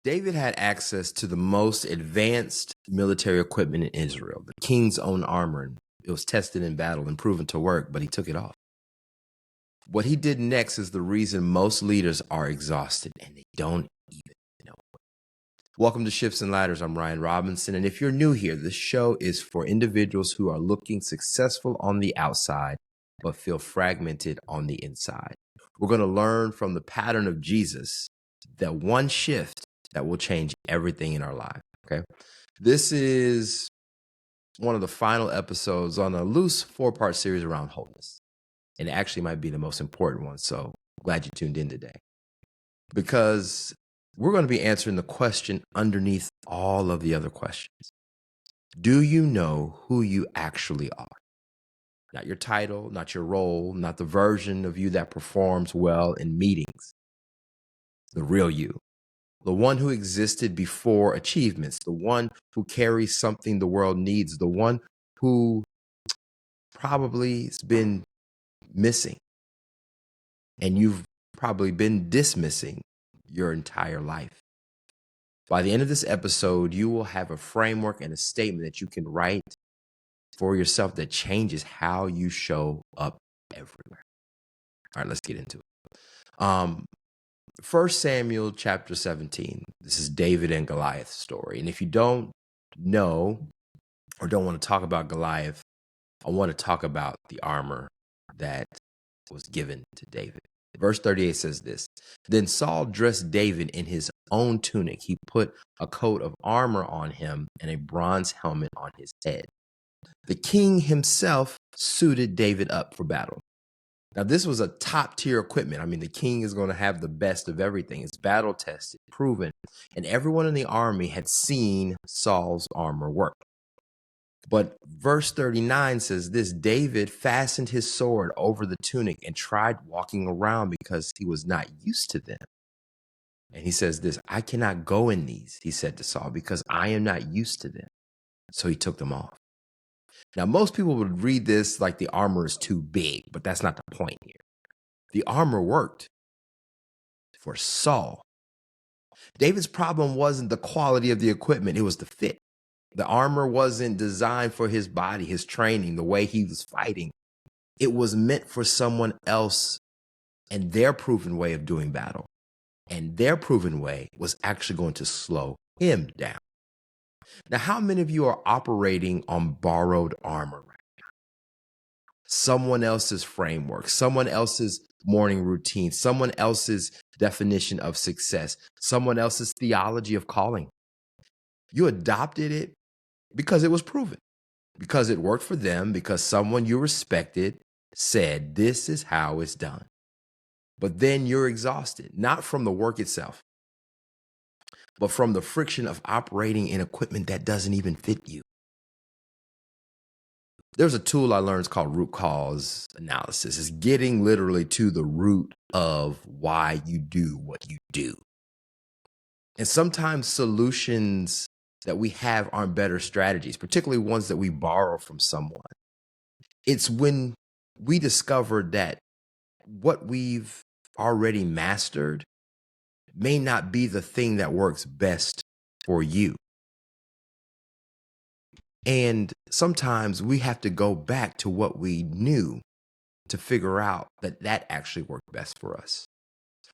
David had access to the most advanced military equipment in Israel, the king's own armor. And it was tested in battle and proven to work, but he took it off. What he did next is the reason most leaders are exhausted and they don't even know it. Welcome to Shifts and Ladders. I'm Ryan Robinson. And if you're new here, this show is for individuals who are looking successful on the outside, but feel fragmented on the inside. We're going to learn from the pattern of Jesus, that one shift that will change everything in our life. Okay. This is one of the final episodes on a loose 4-part series around wholeness. And it actually might be the most important one. So glad you tuned in today, because we're going to be answering the question underneath all of the other questions. Do you know who you actually are? Not your title, not your role, not the version of you that performs well in meetings. The real you. The one who existed before achievements, the one who carries something the world needs, the one who probably has been missing, and you've probably been dismissing your entire life. By the end of this episode, you will have a framework and a statement that you can write for yourself that changes how you show up everywhere. All right, let's get into it. 1 Samuel chapter 17. This is David and Goliath's story. And if you don't know or don't want to talk about Goliath, I want to talk about the armor that was given to David. Verse 38 says this: Then Saul dressed David in his own tunic. He put a coat of armor on him and a bronze helmet on his head. The king himself suited David up for battle. Now, this was a top-tier equipment. I mean, the king is going to have the best of everything. It's battle-tested, proven, and everyone in the army had seen Saul's armor work. But verse 39 says this: David fastened his sword over the tunic and tried walking around because he was not used to them. And he says this: I cannot go in these, he said to Saul, because I am not used to them. So he took them off. Now, most people would read this like the armor is too big, but that's not the point here. The armor worked for Saul. David's problem wasn't the quality of the equipment, it was the fit. The armor wasn't designed for his body, his training, the way he was fighting. It was meant for someone else and their proven way of doing battle. And their proven way was actually going to slow him down. Now, how many of you are operating on borrowed armor right now? Someone else's framework, someone else's morning routine, someone else's definition of success, someone else's theology of calling. You adopted it because it was proven, because it worked for them, because someone you respected said, this is how it's done. But then you're exhausted, not from the work itself, but from the friction of operating in equipment that doesn't even fit you. There's a tool I learned called root cause analysis. It's getting literally to the root of why you do what you do. And sometimes solutions that we have aren't better strategies, particularly ones that we borrow from someone. It's when we discover that what we've already mastered may not be the thing that works best for you. And sometimes we have to go back to what we knew to figure out that that actually worked best for us.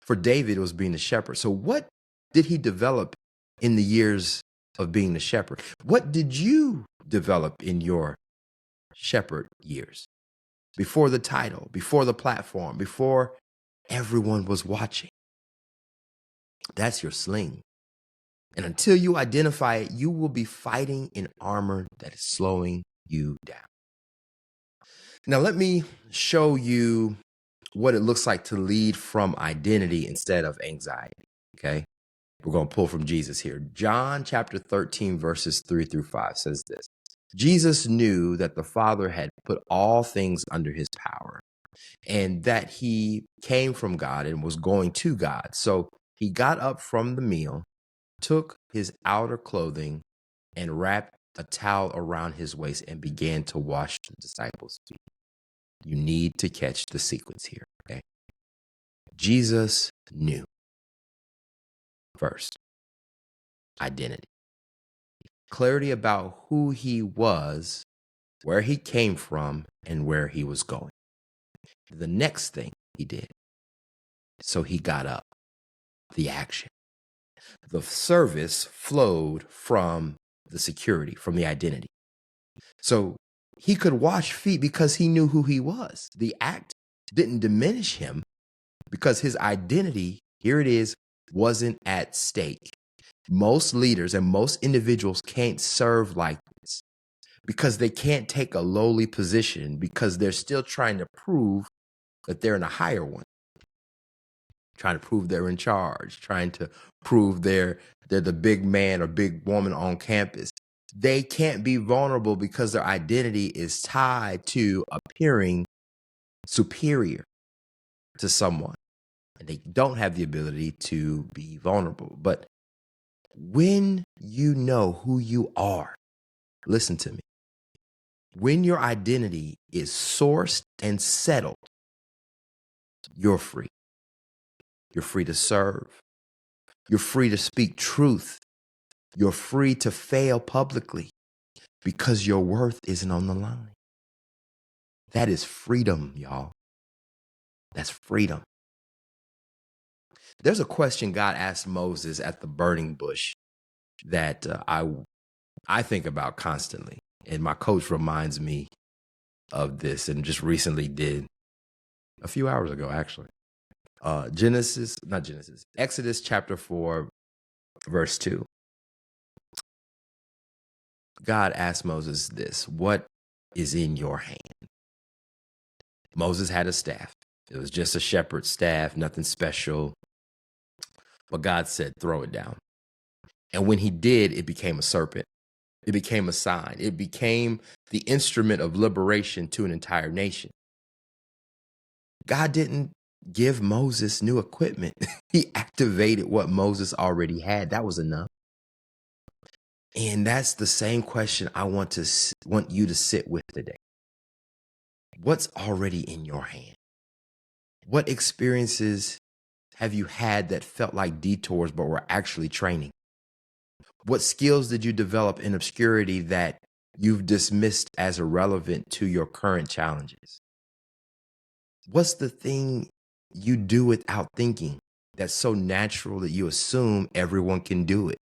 For David, it was being the shepherd. So what did he develop in the years of being the shepherd? What did you develop in your shepherd years? Before the title, before the platform, before everyone was watching. That's your sling. And until you identify it, you will be fighting in armor that is slowing you down. Now, let me show you what it looks like to lead from identity instead of anxiety, okay? We're going to pull from Jesus here. John chapter 13, verses 3-5 says this: Jesus knew that the Father had put all things under his power and that he came from God and was going to God. So he got up from the meal, took his outer clothing and wrapped a towel around his waist and began to wash the disciples' feet. You need to catch the sequence here, okay? Jesus knew first. identity. Clarity about who he was, where he came from, and where he was going. The next thing he did, so he got up, the action. The service flowed from the security, from the identity. So he could wash feet because he knew who he was. The act didn't diminish him because his identity, here it is, wasn't at stake. Most leaders and most individuals can't serve like this because they can't take a lowly position because they're still trying to prove that they're in a higher one, trying to prove they're in charge, trying to prove they're the big man or big woman on campus. They can't be vulnerable because their identity is tied to appearing superior to someone. And they don't have the ability to be vulnerable. But when you know who you are, listen to me. When your identity is sourced and settled, you're free. You're free to serve. You're free to speak truth. You're free to fail publicly because your worth isn't on the line. That is freedom, y'all. That's freedom. There's a question God asked Moses at the burning bush that I think about constantly. And my coach reminds me of this and just recently did a few hours ago, actually. Exodus chapter 4, verse 2. God asked Moses this: what is in your hand? Moses had a staff. It was just a shepherd's staff, nothing special. But God said, throw it down. And when he did, it became a serpent. It became a sign. It became the instrument of liberation to an entire nation. God didn't give Moses new equipment. He activated what Moses already had. That was enough. And that's the same question I want you to sit with today. What's already in your hand? What experiences have you had that felt like detours but were actually training? What skills did you develop in obscurity that you've dismissed as irrelevant to your current challenges? What's the thing you do without thinking that's so natural that you assume everyone can do it?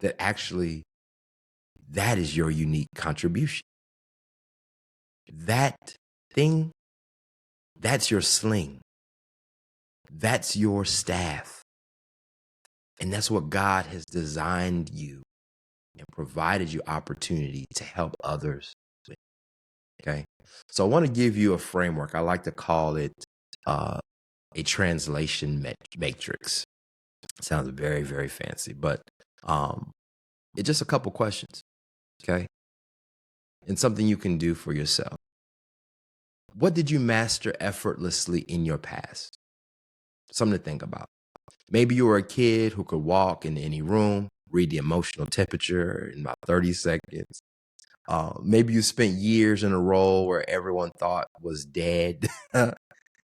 That actually, that is your unique contribution. That thing, that's your sling. That's your staff. And that's what God has designed you and provided you opportunity to help others with. Okay. So I want to give you a framework. I like to call it a translation matrix. Sounds very, very fancy, but it's just a couple questions. Okay. And something you can do for yourself. What did you master effortlessly in your past? Something to think about. Maybe you were a kid who could walk in any room, read the emotional temperature in about 30 seconds. Maybe you spent years in a role where everyone thought was dead,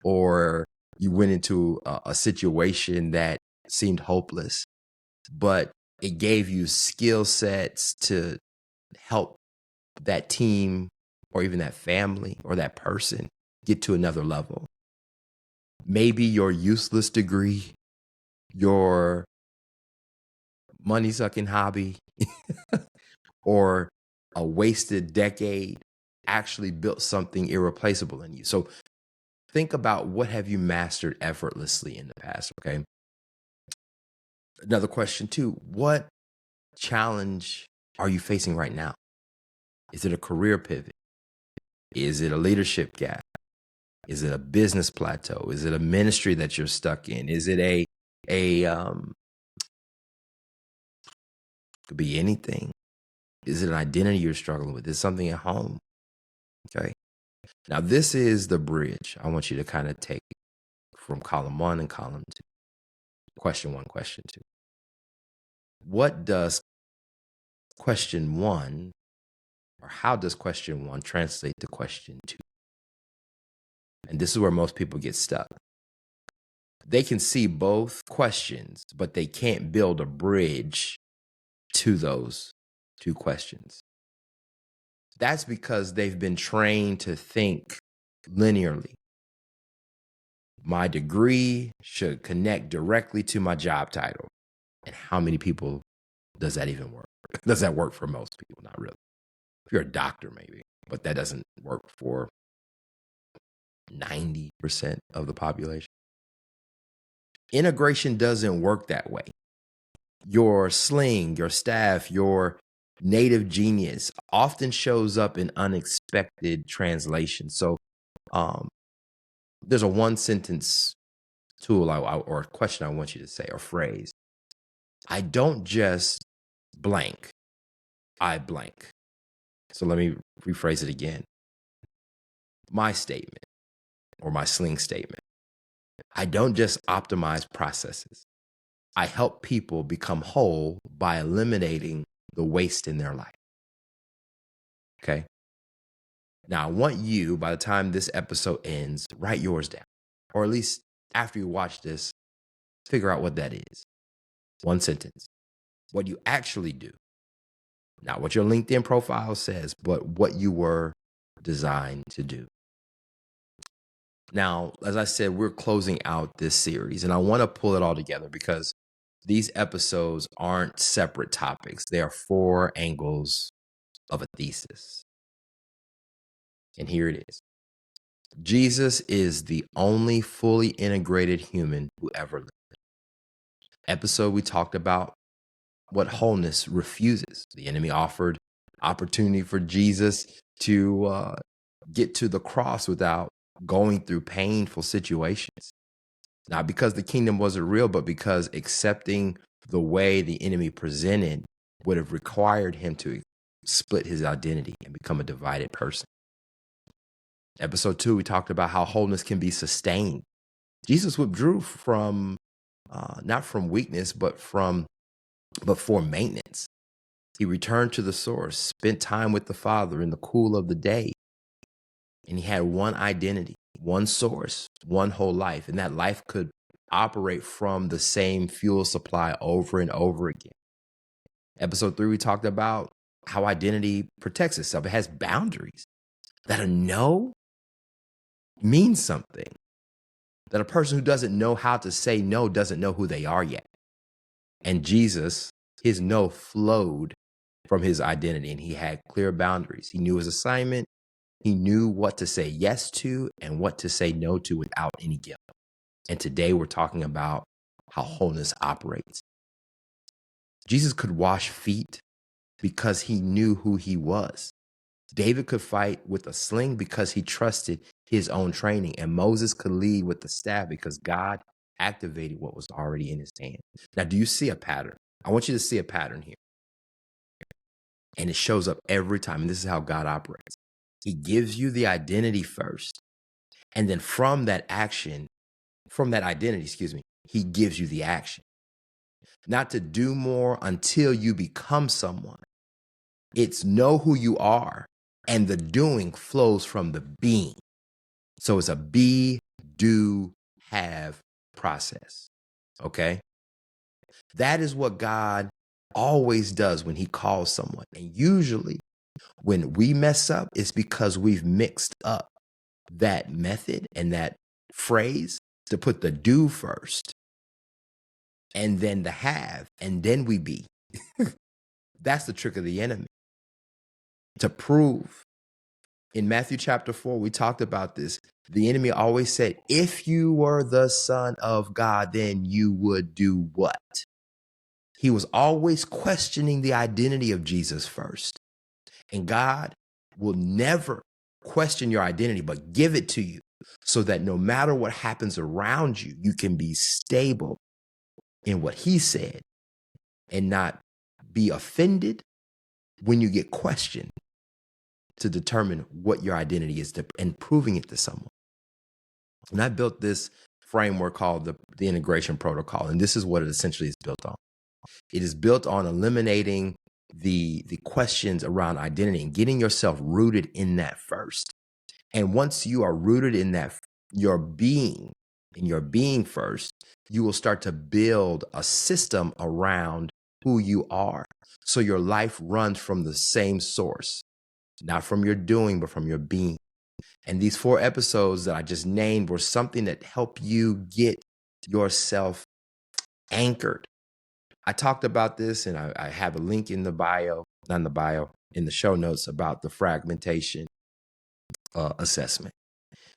or you went into a situation that seemed hopeless, but it gave you skill sets to help that team or even that family or that person get to another level. Maybe your useless degree, your money-sucking hobby, or a wasted decade actually built something irreplaceable in you. So think about, what have you mastered effortlessly in the past, okay? Another question too, what challenge are you facing right now? Is it a career pivot? Is it a leadership gap? Is it a business plateau? Is it a ministry that you're stuck in? Is it could be anything. Is it an identity you're struggling with? Is it something at home? Okay. Now this is the bridge I want you to kind of take from column 1 and column 2. Question 1, question 2. What does question 1, or how does question 1 translate to question 2? And this is where most people get stuck. They can see both questions, but they can't build a bridge to those two questions. That's because they've been trained to think linearly. My degree should connect directly to my job title. And how many people does that even work? Does that work for most people? Not really. If you're a doctor, maybe, but that doesn't work for 90% of the population. Integration doesn't work that way. Your sling, your staff, your native genius often shows up in unexpected translations. So there's a one sentence tool or question I want you to say, or phrase. I don't just blank, I blank. So let me rephrase it again. My statement, or my sling statement. I don't just optimize processes. I help people become whole by eliminating the waste in their life. Okay. Now, I want you, by the time this episode ends, write yours down. Or at least after you watch this, figure out what that is. One sentence. What you actually do. Not what your LinkedIn profile says, but what you were designed to do. Now, as I said, we're closing out this series, and I want to pull it all together because these episodes aren't separate topics. They are 4 angles of a thesis. And here it is. Jesus is the only fully integrated human who ever lived. Episode, we talked about what wholeness refuses. The enemy offered opportunity for Jesus to get to the cross without going through painful situations. Not because the kingdom wasn't real, but because accepting the way the enemy presented would have required him to split his identity and become a divided person. Episode 2, we talked about how wholeness can be sustained. Jesus withdrew from, not from weakness, but for maintenance. He returned to the source, spent time with the Father in the cool of the day. And he had one identity, one source, one whole life. And that life could operate from the same fuel supply over and over again. Episode 3, we talked about how identity protects itself. It has boundaries. That a no means something. That a person who doesn't know how to say no doesn't know who they are yet. And Jesus, his no flowed from his identity, and he had clear boundaries. He knew his assignment. He knew what to say yes to and what to say no to without any guilt. And today we're talking about how wholeness operates. Jesus could wash feet because he knew who he was. David could fight with a sling because he trusted his own training. And Moses could lead with the staff because God activated what was already in his hand. Now, do you see a pattern? I want you to see a pattern here. And it shows up every time. And this is how God operates. He gives you the identity first. And then from that identity, he gives you the action. Not to do more until you become someone. It's know who you are. And the doing flows from the being. So it's a be, do, have process. Okay? That is what God always does when he calls someone. And usually when we mess up, it's because we've mixed up that method and that phrase to put the do first and then the have, and then we be. That's the trick of the enemy. To prove. In Matthew chapter 4, we talked about this. The enemy always said, if you were the Son of God, then you would do what? He was always questioning the identity of Jesus first. And God will never question your identity, but give it to you so that no matter what happens around you, you can be stable in what he said and not be offended when you get questioned to determine what your identity is and proving it to someone. And I built this framework called the integration protocol, and this is what it essentially is built on. It is built on eliminating the questions around identity and getting yourself rooted in that first. And once you are rooted in that, your being first, you will start to build a system around who you are. So your life runs from the same source, not from your doing, but from your being. And these 4 episodes that I just named were something that helped you get yourself anchored. I talked about this, and I have a link in the bio, not in the bio, in the show notes about the fragmentation assessment.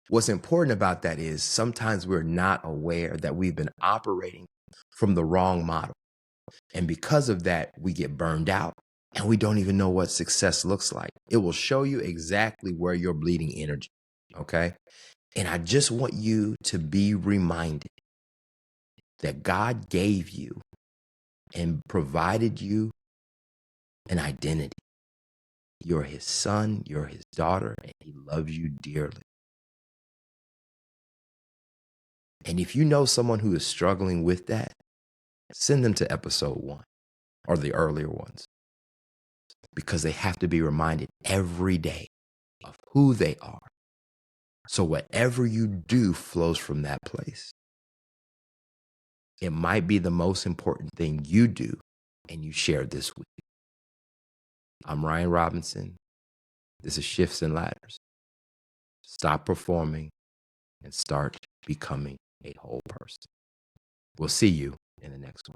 What's important about that is sometimes we're not aware that we've been operating from the wrong model. And because of that, we get burned out and we don't even know what success looks like. It will show you exactly where you're bleeding energy. Okay. And I just want you to be reminded that God gave you and provided you an identity. You're his son, you're his daughter, and he loves you dearly. And if you know someone who is struggling with that, send them to episode 1 or the earlier ones, because they have to be reminded every day of who they are. So whatever you do flows from that place. It might be the most important thing you do and you share this week. I'm Ryan Robinson. This is Shifts and Ladders. Stop performing and start becoming a whole person. We'll see you in the next one.